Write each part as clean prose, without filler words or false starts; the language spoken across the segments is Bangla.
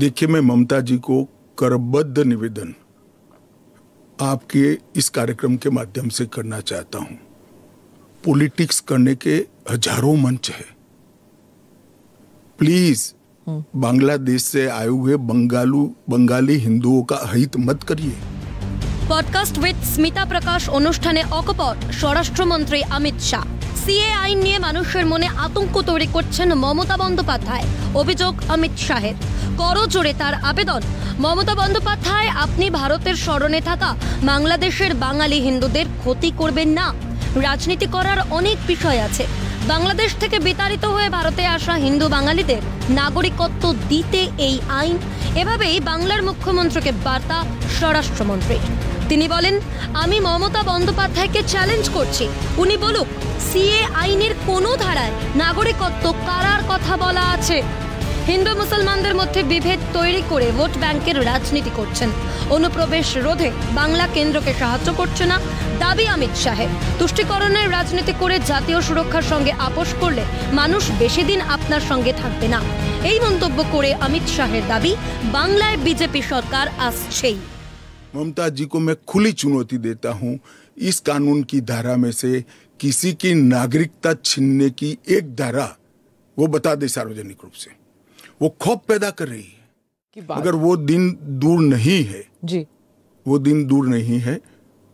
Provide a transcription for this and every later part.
देखिए, मैं ममता जी को करबद्ध निवेदन आपके इस कार्यक्रम के माध्यम से करना चाहता हूं। पॉलिटिक्स करने के हजारों मंच है। प्लीज बांग्लादेश से आए हुए बंगाली हिंदुओं का हित मत करिए। পডকাস্ট উইথ স্মিতা প্রকাশ অনুষ্ঠানে অকপট স্বরাষ্ট্রমন্ত্রী অমিত শাহ। সিএ আইন নিয়ে মানুষের মনে আতঙ্ক তৈরি করছেন মমতা বন্দ্যোপাধ্যায়। অভিযোগ অমিত শাহের, করজোড়ে তার আবেদন, মমতা বন্দ্যোপাধ্যায় আপনি ভারতের শরণে থাকা বাংলাদেশের বাঙালি হিন্দুদের ক্ষতি করবেন না। রাজনীতি করার অনেক বিষয় আছে। বাংলাদেশ থেকে বিতাড়িত হয়ে ভারতে আসা হিন্দু বাঙালিদের নাগরিকত্ব দিতে এই আইন। এভাবেই বাংলার মুখ্যমন্ত্রীকে বার্তা স্বরাষ্ট্রমন্ত্রী। তিনি বলেন, আমি মমতা বন্দ্যোপাধ্যায়কে চ্যালেঞ্জ করছি, উনি বলুক সিএ আইনের কোন ধারায় নাগরিকত্ব কারার কথা বলা আছে। হিন্দু মুসলমানদের মধ্যে বিভেদ তৈরি করে ভোট ব্যাংকের রাজনীতি করছেন। অনুপ্রবেশ রোধে বাংলা কেন্দ্রকে সাহায্য করছে না, দাবি অমিত শাহের। তুষ্টিকরণের রাজনীতি করে জাতীয় সুরক্ষার সঙ্গে আপোষ করলে মানুষ বেশি দিন আপনার সঙ্গে থাকবে না। এই মন্তব্য করে অমিত শাহের দাবি, বাংলায় বিজেপি সরকার আসছেই। ममता जी को मैं खुली चुनौती देता हूं, इस कानून की धारा में से किसी की नागरिकता छीनने की एक धारा वो बता दे सार्वजनिक रूप से। वो खौफ पैदा कर रही है, मगर वो दिन दूर नहीं है जी, वो दिन दूर नहीं है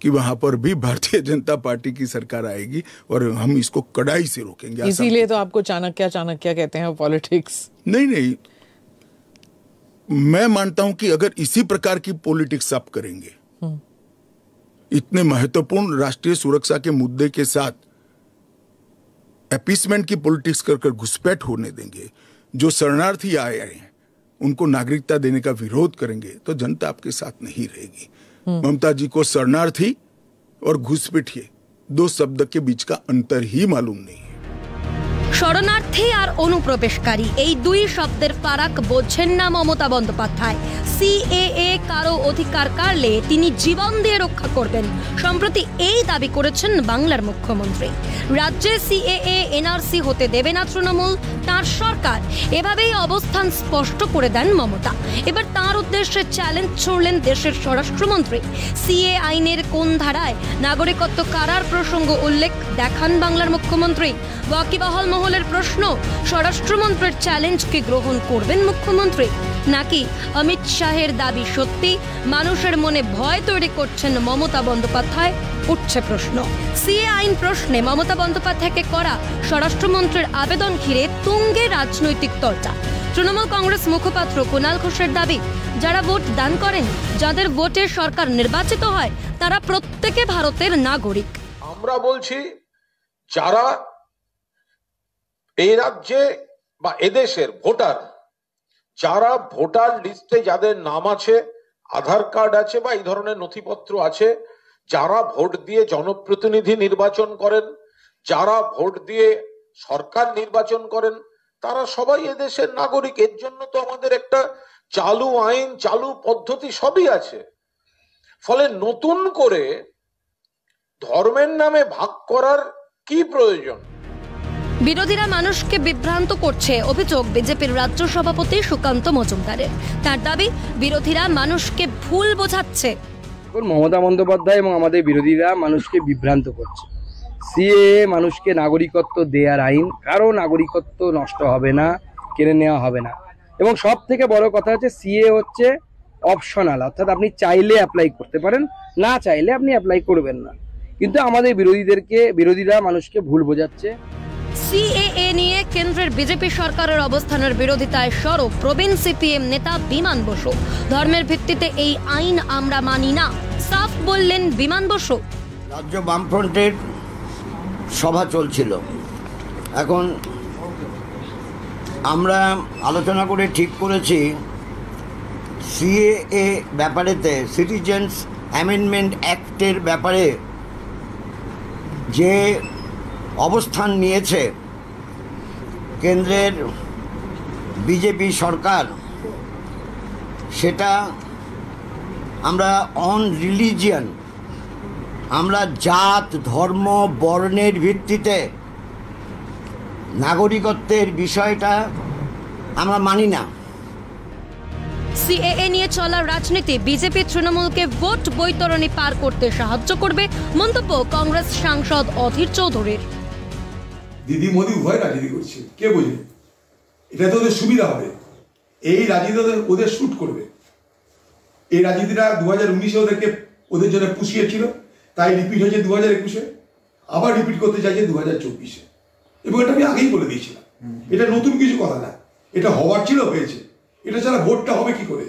कि वहां पर भी भारतीय जनता पार्टी की सरकार आएगी और हम इसको कड़ाई से रोकेंगे। इसीलिए तो आपको चाणक्य कहते हैं पॉलिटिक्स। नहीं, मैं मानता हूं कि अगर इसी प्रकार की पॉलिटिक्स आप करेंगे, इतने महत्वपूर्ण राष्ट्रीय सुरक्षा के मुद्दे के साथ अपीसमेंट की पॉलिटिक्स कर घुसपैठ होने देंगे, जो शरणार्थी आए हैं उनको नागरिकता देने का विरोध करेंगे, तो जनता आपके साथ नहीं रहेगी। ममता जी को शरणार्थी और घुसपैठिए दो शब्द के बीच का अंतर ही मालूम नहीं है। শরণার্থী আর অনুপ্রবেশকারী এই দুই শব্দের ফারাক বোঝেন না মমতা বন্দ্যোপাধ্যায়। সিএএ কারো অধিকার কাড়লে তিনি জীবন দিয়ে রক্ষা করবেন, সম্প্রতি এই দাবি করেছেন বাংলার মুখ্যমন্ত্রী। রাজ্যে সিএএ এনআরসি হতে দেবে না তৃণমূল, তার সরকার। এভাবেই অবস্থান স্পষ্ট করে দেন মমতা। এবার তার উদ্দেশ্যে চ্যালেঞ্জ ছুড়লেন দেশের স্বরাষ্ট্রমন্ত্রী। সিএ আইনের কোন ধারায় নাগরিকত্ব কারার প্রসঙ্গ উল্লেখ দেখান বাংলার মুখ্যমন্ত্রী। ওয়াকিবহাল মহলের প্রশ্ন, স্বরাষ্ট্রমন্ত্রীর চ্যালেঞ্জকে গ্রহণ করবেন মুখ্যমন্ত্রী, নাকি অমিত শাহের দাবি সত্যি মানুষের মনে ভয় তৈরি করছেন মমতা বন্দ্যোপাধ্যায়? উঠছে প্রশ্ন। সিএ আইন প্রশ্নে মমতা বন্দ্যোপাধ্যায়কে করা স্বরাষ্ট্রমন্ত্রীর আবেদন ঘিরে তুঙ্গে রাজনৈতিক তরজা। তৃণমূল কংগ্রেস মুখপাত্র কুণাল ঘোষের দাবি, যারা ভোট দান করেন, যাদের ভোটে সরকার নির্বাচিত হয়, তারা প্রত্যেকে ভারতের নাগরিক। আমরা বলছি, যারা এই রাজ্যে বা এদেশের ভোটার, যারা ভোটার লিস্টে যাদের নাম আছে, আধার কার্ড আছে বা এই ধরনের নথিপত্র আছে, যারা ভোট দিয়ে জনপ্রতিনিধি নির্বাচন করেন, যারা ভোট দিয়ে সরকার নির্বাচন করেন, তারা সবাই এদেশের নাগরিক। এর জন্য তো আমাদের একটা চালু আইন, চালু পদ্ধতি সবই আছে। ফলে নতুন করে ধর্মের নামে ভাগ করার কি প্রয়োজন? বিরোধীরা মানুষকে বিভ্রান্ত করছে, অভিযোগ বিজেপির রাজ্য সভাপতি সুকান্ত মজুমদারের। তার দাবি, বিরোধীরা মানুষকে ভুল বোঝাচ্ছে। মমতা বন্দ্যোপাধ্যায় এবং আমাদের বিরোধীরা মানুষকে বিভ্রান্ত করছে। সিএ মানুষকে নাগরিকত্ব দেওয়ার আইন, কারো নাগরিকত্ব নষ্ট হবে না, কেড়ে নেওয়া হবে না। এবং সব থেকে বড় কথা হচ্ছে, সিএ হচ্ছে অপশনাল, অর্থাৎ আপনি চাইলে অ্যাপ্লাই করতে পারেন, না চাইলে আপনি অ্যাপ্লাই করবেন না। কিন্তু আমাদের বিরোধীরা মানুষকে ভুল বোঝাচ্ছে। সিএএ নিয়ে কেন্দ্রের বিজেপি সরকারের অবস্থানের বিরোধিতায় সরব প্রবীণ সিপিএম নেতা বিমান বসু। ধর্মের ভিত্তিতে এই আইন আমরা মানি না, সাফ বললেন বিমান বসু। রাজ্য বামফ্রন্টের সভা চলছিল, এখন আমরা আলোচনা করে ঠিক করেছি সিএএ ব্যাপারেতে, সিটিজেন্স অ্যামেন্ডমেন্ট অ্যাক্টের ব্যাপারে যে অবস্থান নিয়েছে কেন্দ্রের বিজেপি সরকার, সেটা আমরা অন রিলিজিয়ন, আমরা জাত, ধর্ম, বর্ণের ভিত্তিতে নাগরিকত্বের বিষয়টা আমরা মানি না। সিএএ নিয়ে চলা রাজনীতি বিজেপি তৃণমূলকে ভোট বৈতরণী পার করতে সাহায্য করবে, মন্তব্য কংগ্রেস সাংসদ অধীর চৌধুরীর। দিদি মোদি উভয় রাজনীতি করছে, কে বোঝে? এটা তো ওদের সুবিধা হবে, এই রাজনীতি ওদের শুট করবে। এই রাজনীতিটা 2019-এ ওদের জন্য পুষিয়েছিল, তাই রিপিট হয়েছে 2021-এ, আবার রিপিট করতে চাইছে 2024-এ। এবং এটা আমি আগেই বলে দিয়েছিলাম, এটা নতুন কিছু কথা না, এটা হওয়ার ছিল, হয়েছে। এটা ছাড়া ভোটটা হবে কি করে?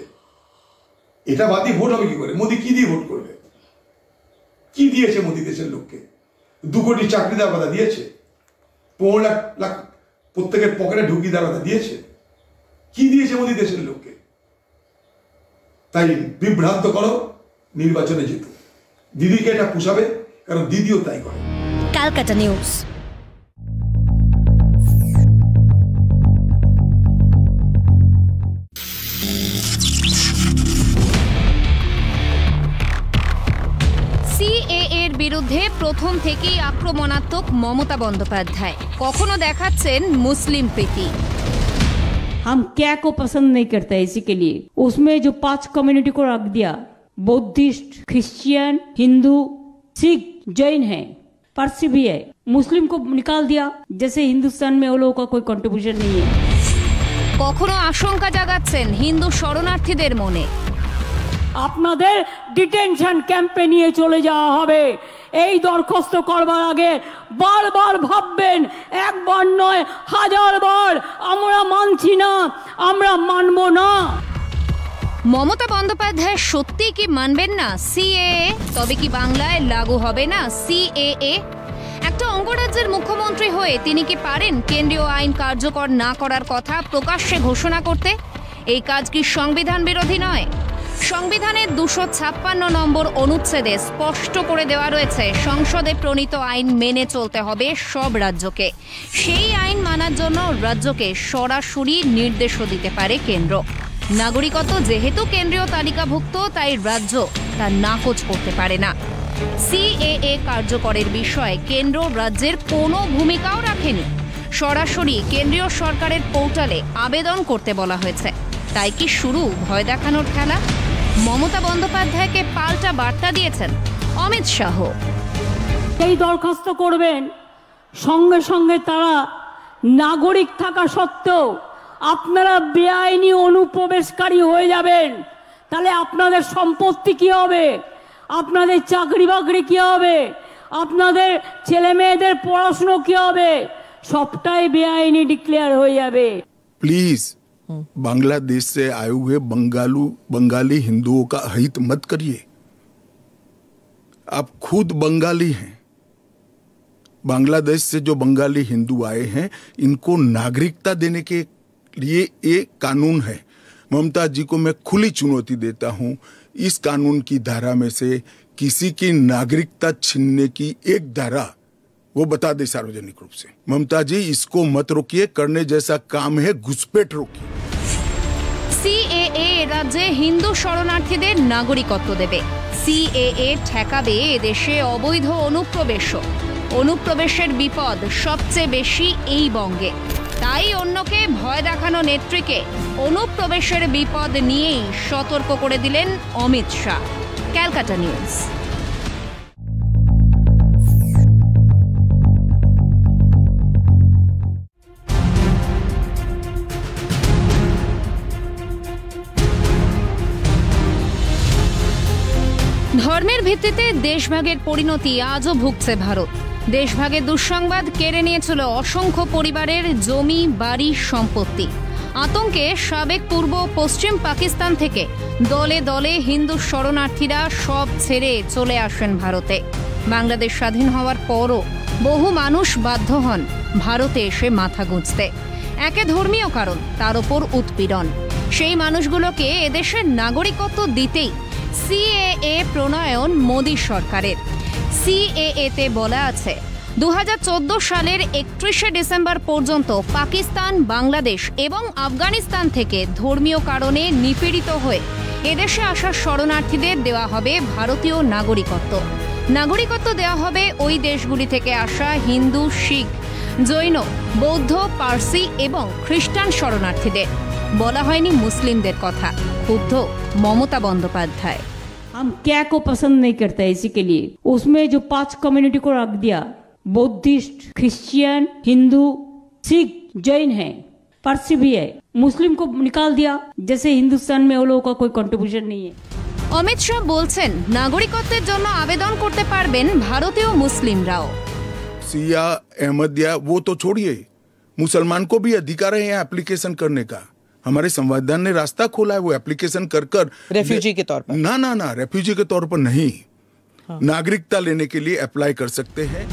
এটা বাদ দিয়ে ভোট হবে কি করে? মোদি কি দিয়ে ভোট করবে? কি দিয়েছে মোদি দেশের লোককে? 2 কোটি চাকরি দেওয়ার কথা দিয়েছে, 15 লাখ প্রত্যেকের পকেটে ঢুকিয়ে দেওয়ার কথা দিয়েছে। কি দিয়েছে মোদি দেশের লোককে? তাই বিভ্রান্ত করো, নির্বাচনে যেত। দিদিকে এটা পুষাবে, কারণ দিদিও তাই করে। ক্যালকাটা নিউজ। সিএএর বিরুদ্ধে প্রথম থেকেই আক্রমণাত্মক মমতা বন্দ্যোপাধ্যায়, কখনো দেখাচ্ছেন মুসলিম প্রীতি। हम क्या को पसंद नहीं करते, इसी के लिए उसमें जो 5 कम्युनिटी को रख दिया, बुद्धिस्ट, क्रिश्चियन, हिंदू, सिख, जैन है, पारसी भी है, मुस्लिम को निकाल दिया, जैसे हिंदुस्तान में वो लोगों का कोई कंट्रीब्यूशन नहीं है। কখনো আশঙ্কা জাগাচ্ছেন হিন্দু শরণার্থীদের মনে। আপনাদের ডিটেনশন ক্যাম্পে নিয়ে চলে যাওয়া হবে, এই দরখাস্ত করবার আগে বারবার ভাববেন, একবার নয় 1000 বার। আমরা মানছি না, আমরা মানব না। মমতা বন্দ্যোপাধ্যায় সত্যি কি মানবেন না সিএএ? তবে কি বাংলায় লাগু হবে না সিএএ? একটা অঙ্গরাজ্যের মুখ্যমন্ত্রী হয়ে তিনি কি পারেন কেন্দ্রীয় আইন কার্যকর না করার কথা প্রকাশ্যে ঘোষণা করতে? এই কাজ কি সংবিধান বিরোধী নয়? সংবিধানের 256 নম্বর অনুচ্ছেদে স্পষ্ট করে দেওয়া রয়েছে, সংসদে প্রণীত আইন মেনে চলতে হবে সব রাজ্যকে। সেই আইন মানার জন্য রাজ্যকে সরাসরি নির্দেশও দিতে পারে কেন্দ্র। নাগরিকত্ব যেহেতু কেন্দ্রীয় তালিকাভুক্ত, তাই রাজ্য তা নাকচ করতে পারে না। সিএএ কার্যকরের বিষয়ে কেন্দ্র রাজ্যের কোনো ভূমিকাও রাখেনি, সরাসরি কেন্দ্রীয় সরকারের পোর্টালে আবেদন করতে বলা হয়েছে। তাই কি শুরু ভয় দেখানোর খেলা? মমতা বন্দ্যোপাধ্যায়কে পাল্টা বার্তা দিয়েছেন অমিত শাহ। এই দরখাস্ত করবেন, সঙ্গে সঙ্গে তারা নাগরিক থাকা সত্ত্বেও আপনারা বেআইনি অনুপ্রবেশকারী হয়ে যাবেন। তাহলে আপনাদের সম্পত্তি কি হবে? আপনাদের চাকরি বাকরি কি হবে? আপনাদের ছেলে মেয়েদের পড়াশুনো কি হবে? সবটাই বেআইনি ডিক্লেয়ার হয়ে যাবে। प्लीज बांग्लादेश से आए हुए बंगाली हिंदुओं का अहित मत करिए। आप खुद बंगाली हैं। बांग्लादेश से जो बंगाली हिंदू आए हैं, इनको नागरिकता देने के लिए एक कानून है। ममता जी को मैं खुली चुनौती देता हूं, इस कानून की धारा में से किसी की नागरिकता छीनने की एक धारा वो बता दे सार्वजनिक रूप से। ममता जी, इसको मत रोकिए, करने जैसा काम है, घुसपैठ रोकिए। সিএএ রাজ্যে হিন্দু শরণার্থীদের নাগরিকত্ব দেবে। সিএএ ঠেকাবে এদেশে অবৈধ অনুপ্রবেশের বিপদ সবচেয়ে বেশি এই বঙ্গে। তাই অন্যকে ভয় দেখানো নেত্রীকে অনুপ্রবেশের বিপদ নিয়েই সতর্ক করে দিলেন অমিত শাহ। ক্যালকাটা নিউজ। ধর্মের ভিত্তিতে দেশভাগের পরিণতি আজও ভুগছে ভারত। দেশভাগের দুঃসংবাদ কেড়ে নিয়েছিল অসংখ্য পরিবারের জমি, বাড়ি, সম্পত্তি। আতঙ্কে সাবেক পূর্ব পশ্চিম পাকিস্তান থেকে দলে দলে হিন্দু শরণার্থীরা সব ছেড়ে চলে আসেন ভারতে। বাংলাদেশ স্বাধীন হওয়ার পরও বহু মানুষ বাধ্য হন ভারতে এসে মাথা গুঁজতে। একে ধর্মীয় কারণ, তার ওপর উৎপীড়ন। সেই মানুষগুলোকে এদেশের নাগরিকত্ব দিতেই সিএএ প্রণয়ন মোদী সরকারের। সিএএতে বলা আছে 2014 সালের 31শে ডিসেম্বর পর্যন্ত পাকিস্তান, বাংলাদেশ এবং আফগানিস্তান থেকে ধর্মীয় কারণে নিপীড়িত হয়ে এদেশে আসা শরণার্থীদের দেওয়া হবে ভারতীয় নাগরিকত্ব। নাগরিকত্ব দেওয়া হবে ওই দেশগুলি থেকে আসা হিন্দু, শিখ, জৈন, বৌদ্ধ, পার্সি এবং খ্রিস্টান শরণার্থীদের। বলা হয়নি মুসলিমদের কথা। ক্ষুব্ধ মমতা বন্দ্যোপাধ্যায়। हम क्या को पसंद नहीं करते इसी के लिए उसमें जो 5 कम्युनिटी को रख दिया, बुद्धिस्ट, क्रिश्चियन, हिंदू, सिख, जैन है, पारसी भी है, मुस्लिम को निकाल दिया, जैसे हिंदुस्तान में वो लोगों का कोई कंट्रीब्यूशन नहीं है। অমিত শাহ বলছেন নাগরিকত্বের জন্য আবেদন করতে পারবেন ভারতীয় মুসলিমরাও। सिया अहमदिया वो तो छोड़िए, मुसलमान को भी अधिकार है यहाँ एप्लीकेशन करने का। हमारे संविधान ने रास्ता खोला है, वो एप्लीकेशन कर रेफ्यूजी के तौर पर। ना रेफ्यूजी के तौर पर नहीं, नागरिकता लेने के लिए अप्लाई कर सकते हैं।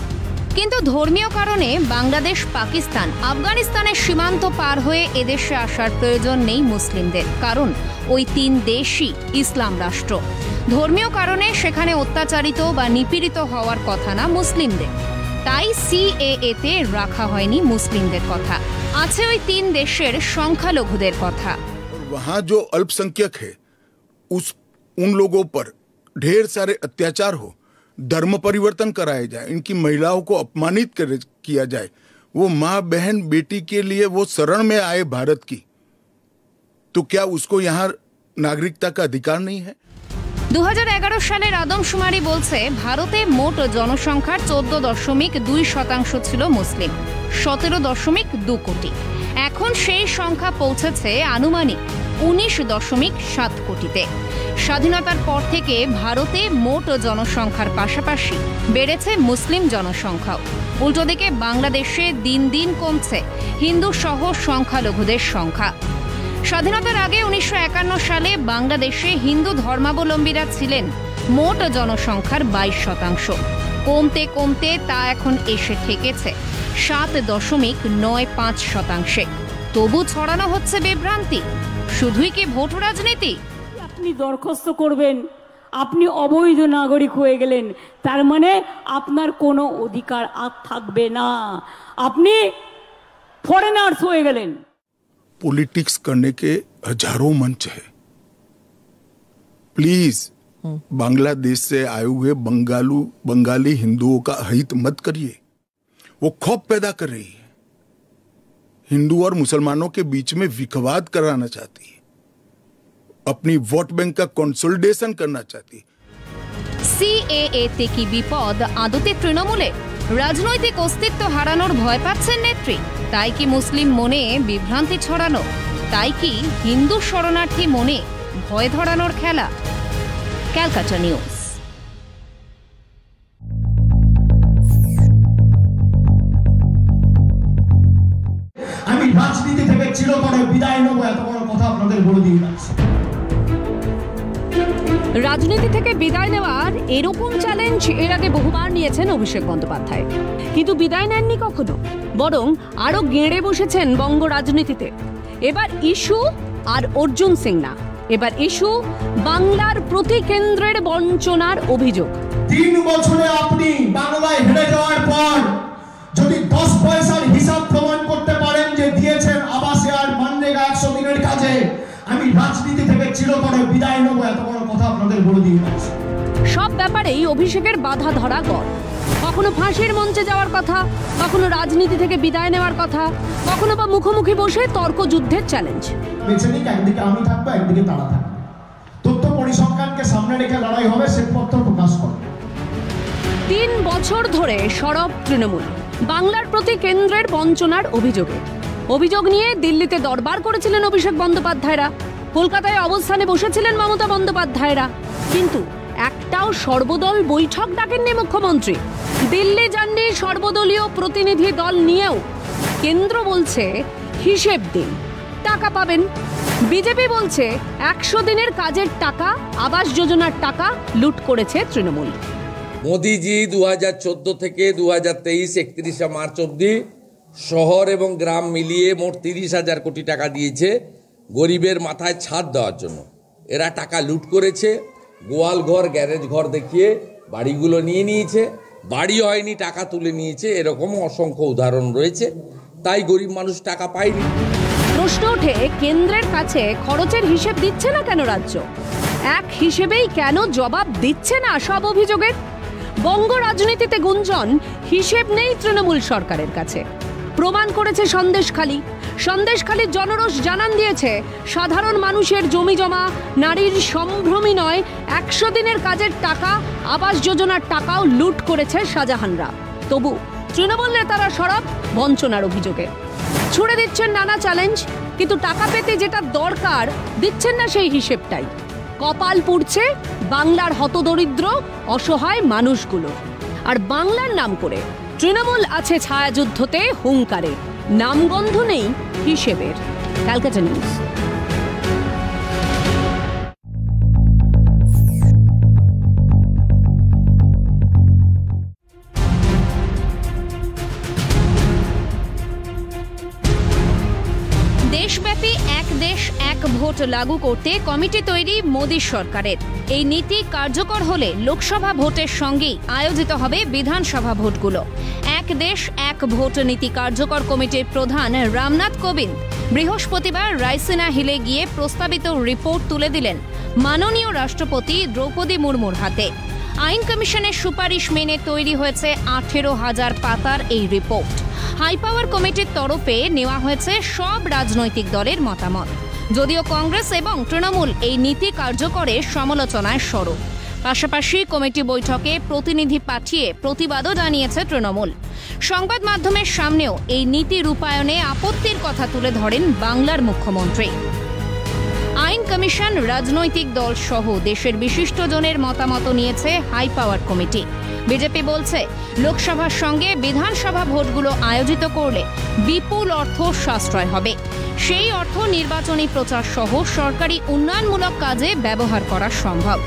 কিন্তু ধর্মীয় কারণে বাংলাদেশ, পাকিস্তান, আফগানিস্তানের সীমান্ত পার হয়ে এদেশে আসার প্রয়োজন নেই মুসলিমদের, কারণ ওই 3 দেশই ইসলাম রাষ্ট্র। ধর্মীয় কারণে সেখানে অত্যাচারিত বা নিপীড়িত হওয়ার কথা না মুসলিমদের, তাই সিএএতে রাখা হয়নি মুসলিমদের কথা, আছে ওই 3 দেশের সংখ্যালঘুদের কথা। वहाँ जो अल्पसंख्यक है उन लोगों पर ढेर सारे अत्याचार हो, धर्म परिवर्तन कराए जाए, इनकी महिलाओं को अपमानित किया जाए, वो माँ बहन बेटी के लिए वो शरण में आए भारत की, तो क्या उसको यहाँ नागरिकता का अधिकार नहीं है? 2011 সালের আদমশুমারি বলছে ভারতে মোট জনসংখ্যার 14.2% ছিল মুসলিম, 17.2 কোটি। এখন সেই সংখ্যা পৌঁছেছে আনুমানিক 19.7 কোটিতে। স্বাধীনতার পর থেকে ভারতে মোট জনসংখ্যার পাশাপাশি বেড়েছে মুসলিম জনসংখ্যাও। উল্টো দিকে বাংলাদেশে দিন দিন কমছে হিন্দু সহ সংখ্যালঘুদের সংখ্যা। স্বাধীনতার আগে 1951 সালে বাংলাদেশে হিন্দু ধর্মাবলম্বীরা ছিলেন মোট জনসংখ্যার 22%। কমতে কমতে তা এখন এসে ঠেকেছে 7.95%। তবু ছড়ানো হচ্ছে বিভ্রান্তি, শুধুই কি ভোট রাজনীতি? আপনি দরখাস্ত করবেন, আপনি অবৈধ নাগরিক হয়ে গেলেন, তার মানে আপনার কোনো অধিকার আর থাকবে না, আপনি ফরেনার্স হয়ে গেলেন। पॉलिटिक्स करने के हजारों मंच है, प्लीज बांग्लादेश से आए हुए बंगाली हिंदुओं का हित मत करिए, वो खौफ पैदा कर रही है, हिंदू और मुसलमानों के बीच में विखवाद कराना चाहती है, अपनी वोट बैंक का कंसोलिडेशन करना चाहती है। সিএএতে কি বিপদ আদতে তৃণমূলে? রাজনৈতিক অস্তিত্ব হারানোর ভয় পাচ্ছেন নেত্রী, তাই কি মুসলিম মনে বিভ্রান্তি ছড়ানো? তাই কি হিন্দু শরণার্থী মনে ভয় ধরানোর খেলা? ক্যালকাটা নিউজ। আমি রাজনীতি থেকে চিরতরে বিদায় নেব, এত বড় কথা আপনাদের বলে দিই। রাজনীতি থেকে বিদায় নেওয়ার এরকম চ্যালেঞ্জ এর আগে বহুবার নিয়েছেন অভিষেক বন্দ্যোপাধ্যায়, কিন্তু বিদায় নেননি কখনো, বরং আরো গেঁড়ে বসেছেন বঙ্গ রাজনীতিতে। এবার ইস্যু আর অর্জুন সিং না, এবার ইস্যু বাংলার প্রতি কেন্দ্রের বঞ্চনার অভিযোগ। 3 বছরে আপনি বাংলায় হেরে যাওয়ার পর যদি 10 পয়সার হিসাব প্রমাণ করতে পারেন যে দিয়েছেন আবাসে আর মানরেগা 100 দিনের কাজে, আমি রাজনীতি থেকে চিরতরে বিদায় নেব, এত বড় কথা আপনাদের বলে দিই। সব ব্যাপারেই অভিষেকের বাধা ধরা গড়। কখনো ফাঁসির মঞ্চে যাওয়ার কথা, কখনো রাজনীতি থেকে বিদায় নেওয়ার কথা, কখনো বা মুখোমুখি বসে তর্ক যুদ্ধের চ্যালেঞ্জ। বেছে নিক, একদিকে আমি থাকবো, একদিকে তারা থাকবে, তথ্য পরিসংখ্যানকে সামনে রেখে লড়াই হবে, শ্বেতপত্র প্রকাশ করবে। 3 বছর ধরে সরব তৃণমূল বাংলার প্রতি কেন্দ্রের বঞ্চনার অভিযোগে। অভিযোগ নিয়ে দিল্লিতে দরবার করেছিলেন অভিষেক বন্দ্যোপাধ্যায়রা, কলকাতায় অবস্থানে বসেছিলেন মমতা বন্দ্যোপাধ্যায়রা, কিন্তু একটাও সর্বদল বৈঠক ডাকেননি মুখ্যমন্ত্রী। দিল্লি যাননি সর্বদলীয় প্রতিনিধি দল নিয়েও। কেন্দ্র বলছে হিসেব দিন, টাকা পাবেন। বিজেপি বলছে 100 দিনের কাজের টাকা, আবাস যোজনার টাকা লুট করেছে তৃণমূল। মোদিজি 2014 থেকে 2023 31শে মার্চ অবধি শহর এবং গ্রাম মিলিয়ে মোট 30,000 কোটি টাকা দিয়েছে গরিবের মাথায় ছাদ দেওয়ার জন্য। এরা টাকা লুট করেছে, গোয়াল ঘর, গ্যারেজ ঘর দেখিয়ে বাড়িগুলো নিয়ে নিয়েছে, বাড়ি হয়নি টাকা তুলে নিয়েছে, এরকম অসংখ্য উদাহরণ রয়েছে। তাই গরিব মানুষ টাকা পায়নি। প্রশ্ন ওঠে, কেন্দ্রের কাছে খরচের হিসেব দিচ্ছে না কেন রাজ্য? এক হিসেবেই কেন জবাব দিচ্ছে না সব অভিযোগের? বঙ্গ রাজনীতিতে গুঞ্জন হিসেব নেই তৃণমূল সরকারের কাছে। প্রমাণ করেছে সন্দেশখালী। সন্দেশখালীর জনরোষ জানান দিয়েছে সাধারণ মানুষের জমি জমা, নারীর সম্ভ্রমী নয় 100 দিনের কাজের টাকা, আবাস যোজনার টাকাও লুট করেছে শাহজাহানরা। তবু তৃণমূল নেতারা সরব বঞ্চনার অভিযোগে, ছুড়ে দিচ্ছেন নানা চ্যালেঞ্জ, কিন্তু টাকা পেতে যেটা দরকার দিচ্ছেন না সেই হিসেবটাই। কপাল পুড়ছে বাংলার হতদরিদ্র অসহায় মানুষগুলো। আর বাংলার নাম করে তৃণমূল আছে ছায়াযুদ্ধতে হুঙ্কারে, নামগন্ধ নেই হিসেবের। ক্যালকাটা নিউজ। দেশব্যাপী এক দেশ এক ভোট লাগু করতে কমিটি তৈরি মোদী সরকারের। এই নীতি কার্যকর হলে লোকসভা ভোটের সঙ্গেই আয়োজিত হবে বিধানসভা ভোটগুলো। এক দেশ এক ভোট নীতি কার্যকর কমিটির প্রধান রামনাথ কোবিন্দ বৃহস্পতিবার রায়সিনা হিলে গিয়ে প্রস্তাবিত রিপোর্ট তুলে দিলেন মাননীয় রাষ্ট্রপতি দ্রৌপদী মুর্মুর হাতে। আইন কমিশনের সুপারিশ মেনে তৈরি হয়েছে 18,000 পাতার এই রিপোর্ট। হাই পাওয়ার কমিটির তরফে নেওয়া হয়েছে সব রাজনৈতিক দলের মতামত। যদিও কংগ্রেস এবং তৃণমূল এই নীতি কার্যকরের সমালোচনায় সরব। পাশাপাশি কমিটি বৈঠকে প্রতিনিধি পাঠিয়ে প্রতিবাদও জানিয়েছে তৃণমূল। সংবাদ মাধ্যমের সামনেও এই নীতি রূপায়ণে আপত্তির কথা তুলে ধরেন বাংলার মুখ্যমন্ত্রী। আইন কমিশন, রাজনৈতিক দল সহ দেশের বিশিষ্টজনের মতামত নিয়েছে হাই পাওয়ার কমিটি। বিজেপি বলছে লোকসভার সঙ্গে বিধানসভা ভোটগুলো আয়োজিত করলে বিপুল অর্থ সাশ্রয় হবে। সেই অর্থ নির্বাচনী প্রচার সহ সরকারি উন্নয়নমূলক কাজে ব্যবহার করা সম্ভব।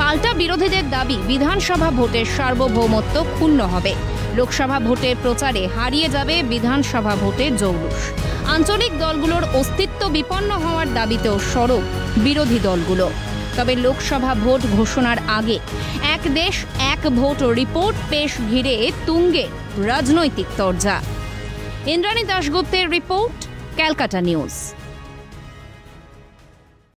পাল্টা বিরোধীদের দাবি বিধানসভা ভোটের সার্বভৌমত্ব ক্ষুণ্ণ হবে। লোকসভা ভোটের প্রচারে হারিয়ে যাবে বিধানসভা ভোটের জৌলুস। আঞ্চলিক দলগুলোর অস্তিত্ব বিপন্ন হওয়ার দাবিতেও সরব বিরোধী দলগুলো। তবে লোকসভা ভোট ঘোষণার আগে এক দেশ এক ভোট রিপোর্ট পেশ ঘিরে তুঙ্গে রাজনৈতিক তরজা। ইন্দ্রাণী দাশগুপ্তের রিপোর্ট, ক্যালকাটা নিউজ।